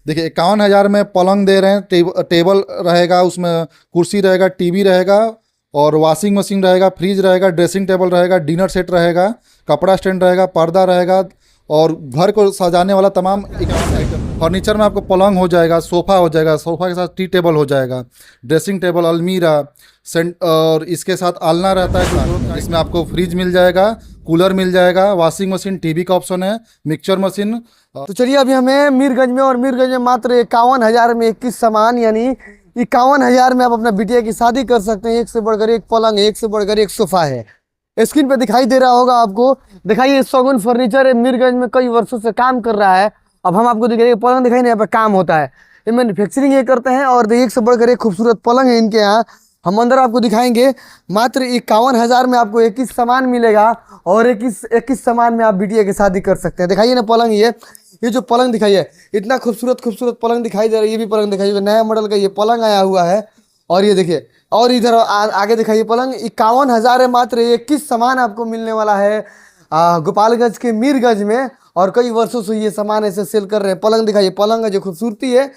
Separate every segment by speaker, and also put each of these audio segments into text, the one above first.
Speaker 1: देखिए 51,000 में पलंग दे रहे हैं, टेबल रहेगा, उसमें कुर्सी रहेगा, टीवी रहेगा और वॉशिंग मशीन रहेगा, फ्रिज रहेगा, ड्रेसिंग टेबल रहेगा, डिनर सेट रहेगा, कपड़ा स्टैंड रहेगा, पर्दा रहेगा और घर को सजाने वाला तमाम फर्नीचर में आपको पलंग हो जाएगा, सोफ़ा हो जाएगा, सोफ़ा के साथ टी टेबल हो जाएगा, ड्रेसिंग टेबल, अलमीरा और इसके साथ आलना रहता है। इसमें आपको फ्रिज मिल जाएगा, कूलर मिल जाएगा, वॉशिंग मशीन, टीवी का ऑप्शन है, मिक्सचर मशीन।
Speaker 2: तो चलिए अभी हमें मीरगंज में, और मीरगंज में मात्र 51,000 में 21 सामान, यानी 51,000 में आप अपना बिटिया की शादी कर सकते हैं। एक से बढ़कर एक पलंग, एक से बढ़कर एक सोफा है। स्क्रीन पे दिखाई दे रहा होगा आपको। दिखाइए, शगुन फर्नीचर है, मीरगंज में कई वर्षों से काम कर रहा है। अब हम आपको दिखाइए, पलंग दिखाई नहीं, यहाँ पे काम होता है, ये मैन्युफैक्चरिंग ये करते हैं और एक से बढ़कर एक खूबसूरत पलंग है इनके यहाँ। हम अंदर आपको दिखाएंगे। मात्र 51,000 में आपको 21 सामान मिलेगा और 21 सामान में आप बिटिया की शादी कर सकते हैं। दिखाइए ना पलंग, ये जो पलंग दिखाइए, इतना खूबसूरत खूबसूरत पलंग दिखाई दे रहा है। ये भी पलंग दिखाइए, नया मॉडल का ये पलंग आया हुआ है। और ये देखिए, और इधर आगे दिखाइए पलंग। 51,000 है, मात्र 21 सामान आपको मिलने वाला है गोपालगंज के मीरगंज में। और कई वर्षों से ये सामान ऐसे सेल कर रहे हैं। पलंग दिखाइए, पलंग का जो खूबसूरती है,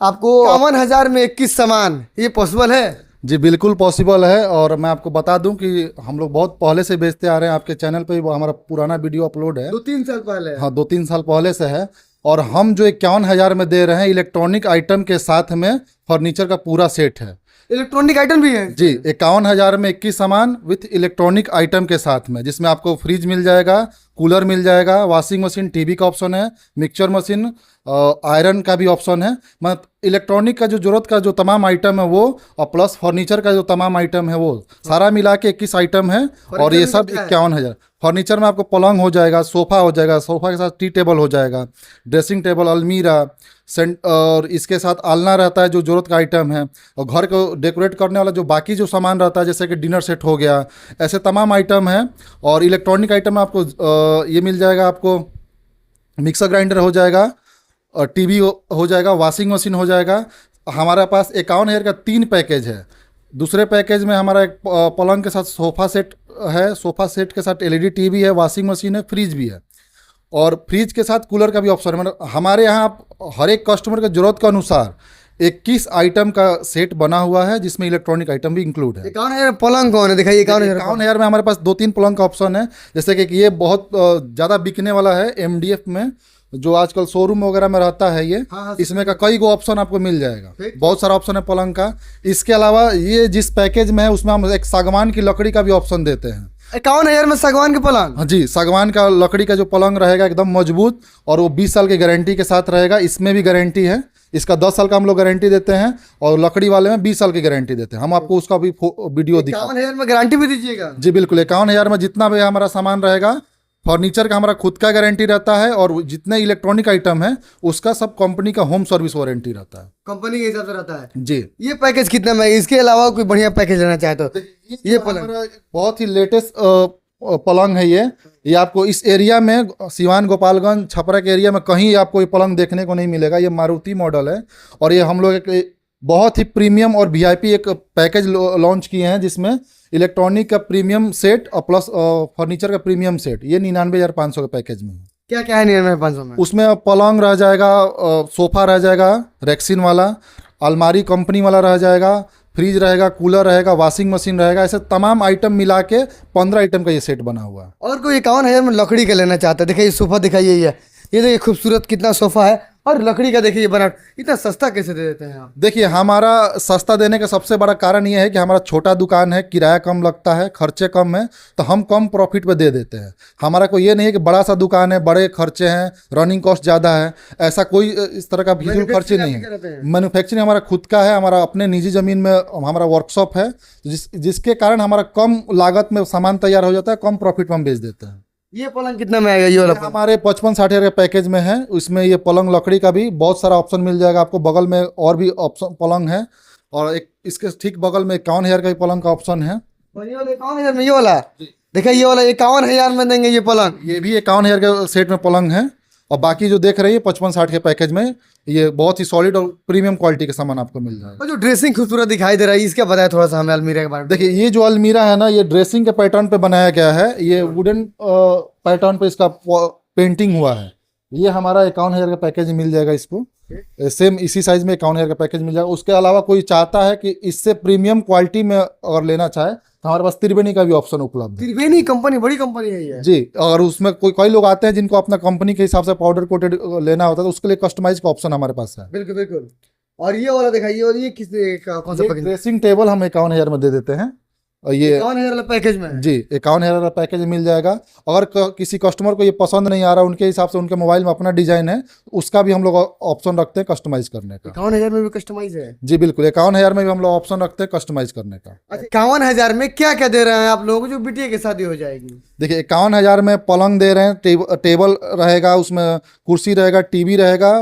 Speaker 2: आपको 51,000 में 21 सामान, ये पॉसिबल है?
Speaker 1: जी बिल्कुल पॉसिबल है। और मैं आपको बता दूं कि हम लोग बहुत पहले से बेचते आ रहे हैं। आपके चैनल पे वो हमारा पुराना वीडियो अपलोड है,
Speaker 2: 2-3 साल पहले।
Speaker 1: हाँ 2-3 साल पहले से है। और हम जो 51,000 में दे रहे हैं, इलेक्ट्रॉनिक आइटम के साथ में फर्नीचर का पूरा सेट है।
Speaker 2: इलेक्ट्रॉनिक आइटम भी है
Speaker 1: जी, 51,000 में 21 सामान विथ इलेक्ट्रॉनिक आइटम के साथ में, जिसमें आपको फ्रिज मिल जाएगा, कूलर मिल जाएगा, वॉशिंग मशीन, टीवी का ऑप्शन है, मिक्सचर मशीन, आयरन का भी ऑप्शन है। मतलब इलेक्ट्रॉनिक का जो जरूरत का जो तमाम आइटम है वो, और प्लस फर्नीचर का जो तमाम आइटम है वो सारा मिला के 21 आइटम है। और ये सब 51,000। फर्नीचर में आपको पलंग हो जाएगा, सोफ़ा हो जाएगा, सोफ़ा के साथ टी टेबल हो जाएगा, ड्रेसिंग टेबल, अलमीरा और इसके साथ आलना रहता है जो जरूरत का आइटम है। और घर को डेकोरेट करने वाला जो बाकी जो सामान रहता है, जैसे कि डिनर सेट हो गया, ऐसे तमाम आइटम है। और इलेक्ट्रॉनिक आइटम में आपको ये मिल जाएगा, आपको मिक्सर ग्राइंडर हो जाएगा, और टीवी हो जाएगा, वॉशिंग मशीन हो जाएगा। हमारे पास 51,000 का 3 पैकेज है। दूसरे पैकेज में हमारा एक पलंग के साथ सोफ़ा सेट है, सोफ़ा सेट के साथ एलईडी टीवी है, वॉशिंग मशीन है, फ्रिज भी है। और फ्रिज के साथ कूलर का भी ऑप्शन है। मतलब हमारे यहाँ आप हर एक कस्टमर के ज़रूरत के अनुसार 21 आइटम का सेट बना हुआ है, जिसमें इलेक्ट्रॉनिक आइटम भी इंक्लूड है।
Speaker 2: 51,000 पलंग कौन है? दिखाइए।
Speaker 1: 51,000 में हमारे पास 2-3 पलंग का ऑप्शन है। जैसे कि ये बहुत ज़्यादा बिकने वाला है एमडीएफ में, जो आजकल शोरूम वगैरह में रहता है ये।
Speaker 2: हाँ,
Speaker 1: इसमें का कई गो ऑप्शन आपको मिल जाएगा, बहुत सारा ऑप्शन है पलंग का। इसके अलावा ये जिस पैकेज में है उसमें हम एक सागवान की लकड़ी का भी ऑप्शन देते हैं।
Speaker 2: 51,000 में सागवान के पलंग?
Speaker 1: हाँ जी, सागवान का लकड़ी का जो पलंग रहेगा एकदम मजबूत, और वो 20 साल की गारंटी के साथ रहेगा। इसमें भी गारंटी है, इसका 10 साल का हम लोग गारंटी देते हैं, और लकड़ी वाले में 20 साल की गारंटी देते हैं। हम आपको उसका भी वीडियो दिखा।
Speaker 2: 51,000 में गारंटी भी दीजिएगा?
Speaker 1: जी बिल्कुल। 51,000 में जितना भी हमारा सामान रहेगा, फर्नीचर का हमारा खुद का गारंटी रहता है, और जितने इलेक्ट्रॉनिक आइटम है उसका सब कंपनी का होम सर्विस वारंटी रहता है,
Speaker 2: कंपनी के हिसाब से रहता है
Speaker 1: जी।
Speaker 2: ये पैकेज कितना में? इसके अलावा कोई बढ़िया पैकेज लेना चाहे तो ये पलंग
Speaker 1: बहुत ही लेटेस्ट पलंग है ये आपको इस एरिया में, सिवान, गोपालगंज, छपरा के एरिया में कहीं आपको ये पलंग देखने को नहीं मिलेगा। ये मारुति मॉडल है, और ये हम लोग एक बहुत ही प्रीमियम और वीआईपी एक पैकेज लॉन्च किए हैं, जिसमें इलेक्ट्रॉनिक का प्रीमियम सेट और प्लस फर्नीचर का प्रीमियम सेट, ये 99,500 के पैकेज में है।
Speaker 2: क्या क्या है 99,500 में?
Speaker 1: उसमें पलंग रह जाएगा, सोफ़ा रह जाएगा रेक्सिन वाला, अलमारी कंपनी वाला रह जाएगा, फ्रिज रहेगा, कूलर रहेगा, वॉशिंग मशीन रहेगा। ऐसे तमाम आइटम मिला के 15 आइटम का ये सेट बना हुआ है।
Speaker 2: और कोई 51,000 में लकड़ी का लेना चाहता है? देखिए सोफा दिखाइए, ये देखिए खूबसूरत कितना सोफा है, और लकड़ी का देखिए बनावट। इतना सस्ता कैसे दे देते हैं आप?
Speaker 1: देखिए, हमारा सस्ता देने का सबसे बड़ा कारण ये है कि हमारा छोटा दुकान है, किराया कम लगता है, खर्चे कम है, तो हम कम प्रॉफिट पे दे देते हैं। हमारा कोई ये नहीं है कि बड़ा सा दुकान है, बड़े खर्चे हैं, रनिंग कॉस्ट ज़्यादा है, ऐसा कोई इस तरह का फिजूल खर्चे नहीं है। मैन्युफैक्चरिंग हमारा खुद का है, हमारा अपने निजी ज़मीन में हमारा वर्कशॉप है, जिसके कारण हमारा कम लागत में सामान तैयार हो जाता है, कम प्रॉफिट में हम बेच देते हैं।
Speaker 2: ये पलंग कितना में आएगा? ये वाला पलंग
Speaker 1: हमारे 55-60 हज़ार के पैकेज में है। उसमें ये पलंग लकड़ी का भी बहुत सारा ऑप्शन मिल जाएगा आपको। बगल में और भी ऑप्शन पलंग है, और एक इसके ठीक बगल में 51,000 का भी पलंग का ऑप्शन है।
Speaker 2: 51,000 में ये वाला देखिए, ये वाला 51,000 में देंगे ये पलंग।
Speaker 1: ये भी 51,000 के सेट में पलंग है, और बाकी जो देख रही है 55-60 के पैकेज में, ये बहुत ही सॉलिड और प्रीमियम क्वालिटी के सामान आपको मिल जाएगा।
Speaker 2: और जो ड्रेसिंग खूबसूरत दिखाई दे रहा है, इसका बताया थोड़ा सा हमें अलमीरा के बारे में।
Speaker 1: देखिए, ये जो अलमीरा है ना, ये ड्रेसिंग के पैटर्न पे बनाया गया है। ये वुडन पैटर्न पे इसका पेंटिंग हुआ है, ये हमारा 51,000 का पैकेज मिल जाएगा इसको। सेम इसी साइज में 51,000 का पैकेज मिल जाएगा। उसके अलावा कोई चाहता है कि इससे प्रीमियम क्वालिटी में अगर लेना चाहे तो हमारे पास त्रिवेणी का भी ऑप्शन उपलब्ध है।
Speaker 2: त्रिवेणी कंपनी बड़ी कंपनी है ये।
Speaker 1: जी, और उसमें कई लोग आते हैं जिनको अपना कंपनी के हिसाब से पाउडर कोटेड लेना होता है, तो उसके लिए कस्टमाइज का ऑप्शन हमारे पास है।
Speaker 2: बिल्कुल बिल्कुल। और ये वाला दिखाइए, और ये कौन सा पैकेज?
Speaker 1: ड्रेसिंग टेबल हम 51,000 में दे देते हैं। और ये
Speaker 2: 51,000 वाला पैकेज में है।
Speaker 1: जी 51,000 का पैकेज मिल जाएगा। अगर किसी कस्टमर को ये पसंद नहीं आ रहा, उनके हिसाब से उनके मोबाइल में अपना डिजाइन है, उसका भी हम लोग ऑप्शन रखते हैं कस्टमाइज करने का।
Speaker 2: 51,000 में भी कस्टमाइज है?
Speaker 1: जी बिल्कुल, 51,000 में भी हम लोग ऑप्शन रखते हैं कस्टमाइज करने का।
Speaker 2: अच्छा, 51,000 में क्या क्या दे रहे हैं आप लोगों को जो बिटिया की शादी हो जाएगी?
Speaker 1: देखिए 51,000 में पलंग दे रहे हैं, टेबल रहेगा, उसमें कुर्सी रहेगा, टीवी रहेगा,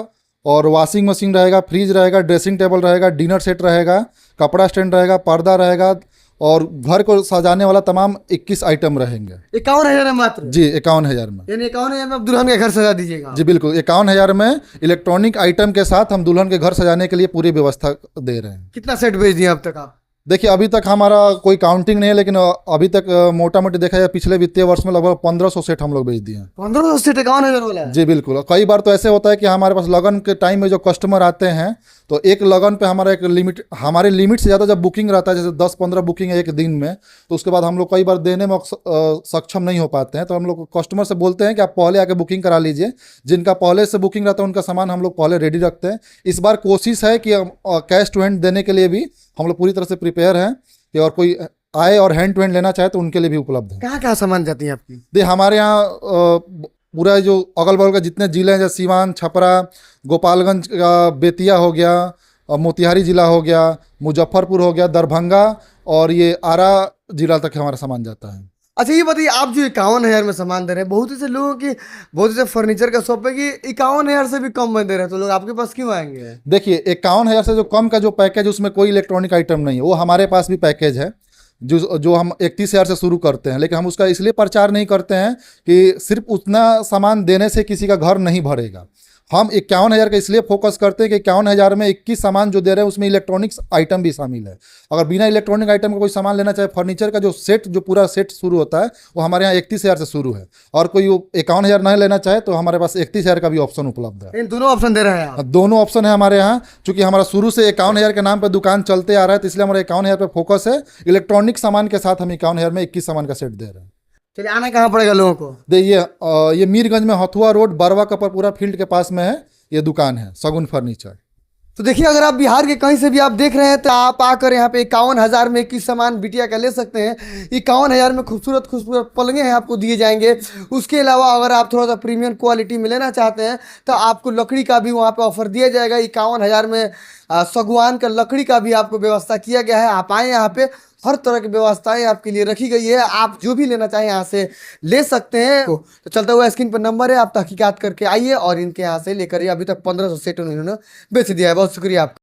Speaker 1: और वॉशिंग मशीन रहेगा, फ्रिज रहेगा, ड्रेसिंग टेबल रहेगा, डिनर सेट रहेगा, कपड़ा स्टैंड रहेगा, पर्दा रहेगा, और घर को सजाने वाला तमाम 21 आइटम रहेंगे।
Speaker 2: 51,000 में मात्र?
Speaker 1: जी 51,000 में।
Speaker 2: यानी 51,000 में आप दुल्हन का घर सजा दीजिएगा?
Speaker 1: जी बिल्कुल, 51,000 में इलेक्ट्रॉनिक आइटम के साथ हम दुल्हन के घर सजाने के लिए पूरी व्यवस्था दे रहे हैं।
Speaker 2: कितना सेट भेज दिया अब तक आप?
Speaker 1: देखिए अभी तक हमारा कोई काउंटिंग नहीं है, लेकिन अभी तक मोटा मोटी देखा जाए पिछले वित्तीय वर्ष में लगभग 1,500 सेट हम लोग बेच दिए हैं।
Speaker 2: 1500 सेट 51,000 वाला है?
Speaker 1: जी बिल्कुल। और कई बार तो ऐसे होता है कि हमारे पास लगन के टाइम में जो कस्टमर आते हैं, तो एक लगन पे हमारा एक लिमिट, हमारे लिमिट से ज़्यादा जब बुकिंग रहता है, जैसे 10-15 बुकिंग है एक दिन में, तो उसके बाद हम लोग कई बार देने में सक्षम नहीं हो पाते हैं। तो हम लोग कस्टमर से बोलते हैं कि आप पहले आके बुकिंग करा लीजिए। जिनका पहले से बुकिंग रहता है उनका सामान हम लोग पहले रेडी रखते हैं। इस बार कोशिश है कि कैश टू हैंड देने के लिए भी हम लोग पूरी तरह से प्रिपेयर हैं, कि और कोई आए और हैंड टू हैंड लेना चाहे तो उनके लिए भी उपलब्ध है।
Speaker 2: कहाँ कहाँ सामान जाती है आपकी?
Speaker 1: दे हमारे यहाँ पूरा जो अगल बगल का जितने जिले हैं, जैसे सीवान, छपरा, गोपालगंज का बेतिया हो गया, और मोतिहारी जिला हो गया, मुजफ्फरपुर हो गया, दरभंगा, और ये आरा जिला तक हमारा सामान जाता है।
Speaker 2: अच्छा ये बताइए, आप जो 51,000 में सामान दे रहे हैं, बहुत से लोगों की, बहुत से फर्नीचर का शॉप है कि 51,000 से भी कम में दे रहे हैं, तो लोग आपके पास क्यों आएंगे?
Speaker 1: देखिए 51,000 से जो कम का जो पैकेज, उसमें कोई इलेक्ट्रॉनिक आइटम नहीं है। वो हमारे पास भी पैकेज है जो हम 31,000 से शुरू करते हैं, लेकिन हम उसका इसलिए प्रचार नहीं करते हैं कि सिर्फ उतना सामान देने से किसी का घर नहीं भरेगा। हम 51,000 का इसलिए फोकस करते हैं कि 51,000 में 21 सामान जो दे रहे हैं उसमें इलेक्ट्रॉनिक्स आइटम भी शामिल है। अगर बिना इलेक्ट्रॉनिक आइटम का कोई सामान लेना चाहे, फर्नीचर का जो सेट, जो पूरा सेट शुरू होता है, वो हमारे यहाँ 31,000 से शुरू है। और कोई 51,000 नहीं लेना चाहे तो हमारे पास 31,000 का भी ऑप्शन उपलब्ध है।
Speaker 2: इन दोनों ऑप्शन दे रहे हैं आप?
Speaker 1: दोनों ऑप्शन है हमारे यहाँ। चूंकि हमारा शुरू से 51,000 के नाम पर दुकान चलते आ रहा है, तो इसलिए हमारा 51,000 पे फोकस है। इलेक्ट्रॉनिक सामान के साथ हम 51,000 में 21 सामान का सेट दे रहे हैं।
Speaker 2: चलिए, आना कहाँ पड़ेगा लोगों को?
Speaker 1: देखिए ये मीरगंज में हथुआ रोड, बरवा का पूरा फील्ड के पास में है, ये दुकान है सगुन फर्नीचर।
Speaker 2: तो देखिए, अगर आप बिहार के कहीं से भी आप देख रहे हैं तो आप आकर यहाँ पे 51,000 में 21 सामान बिटिया का ले सकते हैं। 51,000 में खूबसूरत खूबसूरत पलंगे हैं आपको दिए जाएंगे। उसके अलावा अगर आप थोड़ा सा प्रीमियम क्वालिटी में लेना चाहते हैं तो आपको लकड़ी का भी वहाँ पे ऑफर दिया जाएगा। 51,000 में सागवान का लकड़ी का भी आपको व्यवस्था किया गया है। आप आए यहाँ पे, हर तरह की व्यवस्थाएं आपके लिए रखी गई है। आप जो भी लेना चाहें यहाँ से ले सकते हैं। तो चलता हुआ स्क्रीन पर नंबर है, आप तहकीकात करके आइए और इनके यहाँ से लेकर, अभी तक 1,500 सेट उन्होंने बेच दिया है। बहुत शुक्रिया आपका।